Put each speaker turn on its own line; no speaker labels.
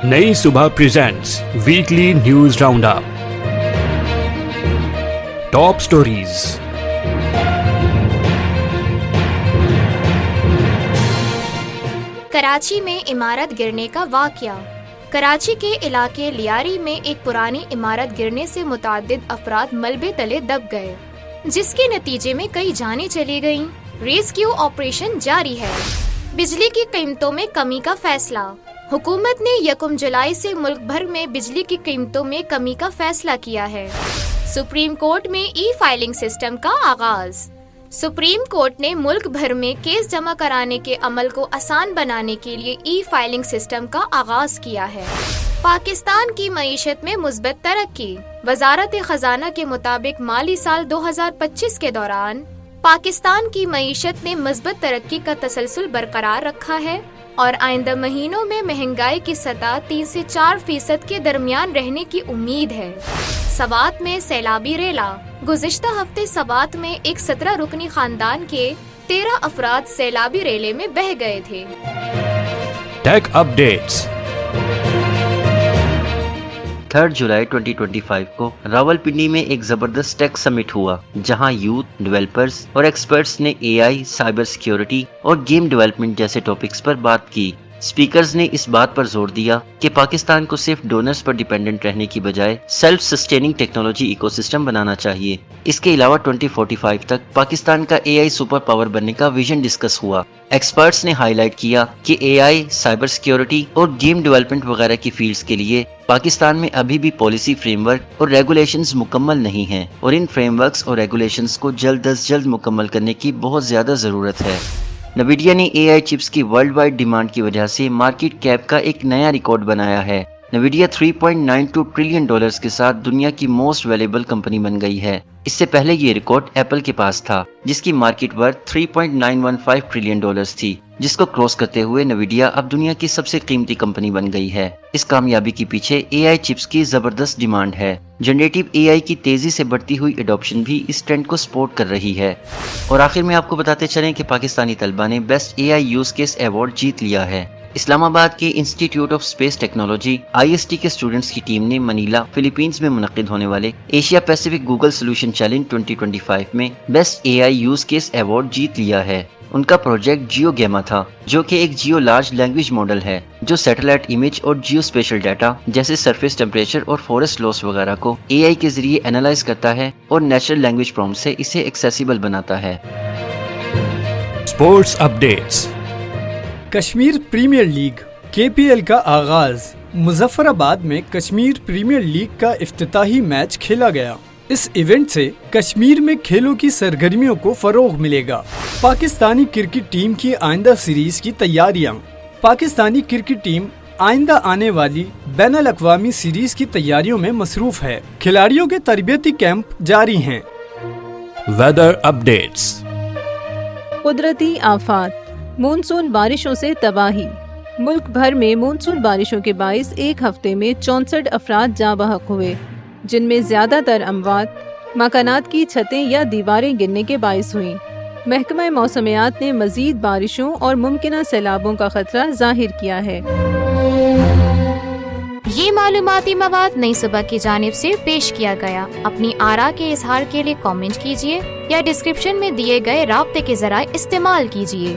नई सुबह presents weekly news round up. Top stories,
Karachi में इमारत गिरने का वाकया। कराची के इलाके लियारी में एक पुरानी इमारत गिरने से मुताद्दिद अफराद मलबे तले दब गए, जिसके नतीजे में कई जानें चली गईं। रेस्क्यू ऑपरेशन जारी है। बिजली की कीमतों में कमी का फैसला। हुकूमत ने 1 जुलाई से मुल्क भर में बिजली की कीमतों में कमी का फैसला किया है। सुप्रीम कोर्ट में ई फाइलिंग सिस्टम का आगाज। सुप्रीम कोर्ट ने मुल्क भर में केस जमा कराने के अमल को आसान बनाने के लिए ई फाइलिंग सिस्टम का आगाज किया है। पाकिस्तान की मईशत में मुस्बत तरक्की। वजारत खजाना के मुताबिक माली साल 2025 के दौरान पाकिस्तान की मईशत ने मजबूत तरक्की का तसलसल बरकरार रखा है और आइंदा महीनों में महंगाई की सतह 3 से 4% के दरमियान रहने की उम्मीद है। सवात में सैलाबी रेला। गुज़िश्ता हफ्ते सवात में एक 17 रुकनी खानदान के 13 अफराद सैलाबी रेले में बह गए थे।
Tech updates.
3 जुलाई 2025 को रावलपिंडी में एक जबरदस्त टेक समिट हुआ, जहां यूथ, डेवलपर्स और एक्सपर्ट्स ने एआई, साइबर सिक्योरिटी और गेम डेवलपमेंट जैसे टॉपिक्स पर बात की। स्पीकर्स ने इस बात पर जोर दिया कि पाकिस्तान को सिर्फ डोनर्स पर डिपेंडेंट रहने की बजाय सेल्फ सस्टेनिंग टेक्नोलॉजी इकोसिस्टम बनाना चाहिए। इसके अलावा 2045 तक पाकिस्तान का एआई सुपर पावर बनने का विजन डिस्कस हुआ। एक्सपर्ट्स ने हाईलाइट किया कि एआई, साइबर सिक्योरिटी और गेम डेवलपमेंट वगैरह की फील्ड्स के लिए पाकिस्तान में अभी भी पॉलिसी फ्रेमवर्क और रेगुलेशंस मुकम्मल नहीं हैं और इन फ्रेमवर्क्स और रेगुलेशंस को जल्द अज जल्द मुकम्मल करने की बहुत ज्यादा जरूरत है। नवीडिया ने एआई चिप्स की वर्ल्ड वाइड डिमांड की वजह से मार्केट कैप का एक नया रिकॉर्ड बनाया है। नवीडिया $3.92 ट्रिलियन के साथ दुनिया की मोस्ट वैल्यूएबल कंपनी बन गई है। इससे पहले ये रिकॉर्ड एप्पल के पास था, जिसकी मार्केट वर्थ $3.915 ट्रिलियन थी, जिसको क्रॉस करते हुए नवीडिया अब दुनिया की सबसे कीमती कंपनी बन गई है। इस कामयाबी के पीछे एआई चिप्स की जबरदस्त डिमांड है। जनरेटिव एआई की तेजी से बढ़ती हुई एडॉप्शन भी इस ट्रेंड को सपोर्ट कर रही है। और आखिर में आपको बताते चलें कि पाकिस्तानी तलबा ने best AI use case award जीत लिया है। इस्लामाबाद के institute of space technology IST के स्टूडेंट्स की टीम ने मनीला, फिलीपींस में मुनक्किद होने वाले Asia Pacific Google solution challenge 2025 में best AI use case award जीत लिया है। उनका प्रोजेक्ट जियो गैमा था, जो कि एक जियो लार्ज लैंग्वेज मॉडल है जो सैटेलाइट इमेज और जियो स्पेशल डाटा जैसे सरफेस टेम्परेचर और फॉरेस्ट लॉस वगैरह को एआई के जरिए एनालाइज करता है और नेचुरल लैंग्वेज प्रॉम्प्ट से इसे एक्सेसिबल बनाता है।
Sports updates.
Kashmir premier league KPL का आगाज। मुजफ्फराबाद में कश्मीर प्रीमियर लीग का इफ्तिताही मैच खेला गया। इस इवेंट से कश्मीर में खेलों की सरगर्मियों को फरोग मिलेगा। पाकिस्तानी क्रिकेट टीम की आइंदा सीरीज की तैयारियां। पाकिस्तानी क्रिकेट टीम आइंदा आने वाली बैनुल अक़वामी सीरीज की तैयारियों में मसरूफ है। खिलाड़ियों के तरबियती कैंप जारी हैं।
Weather updates.
कुदरती आफात। मानसून बारिशों से तबाही। मुल्क भर में मानसून बारिशों के बाइस एक हफ्ते में 64 अफराद जाँ बहक हुए, जिनमें ज्यादातर अमवात मकानात की छतें या दीवारें गिरने के बाइस हुई। महकमा मौसमियात ने मजीद बारिशों और मुमकिन सैलाबों का खतरा जाहिर किया है।
ये मालूमाती मवाद नई सुबह की जानिब से पेश किया गया। अपनी आरा के इजहार के लिए कमेंट कीजिए या डिस्क्रिप्शन में दिए गए राब्ते के जराए इस्तेमाल कीजिए।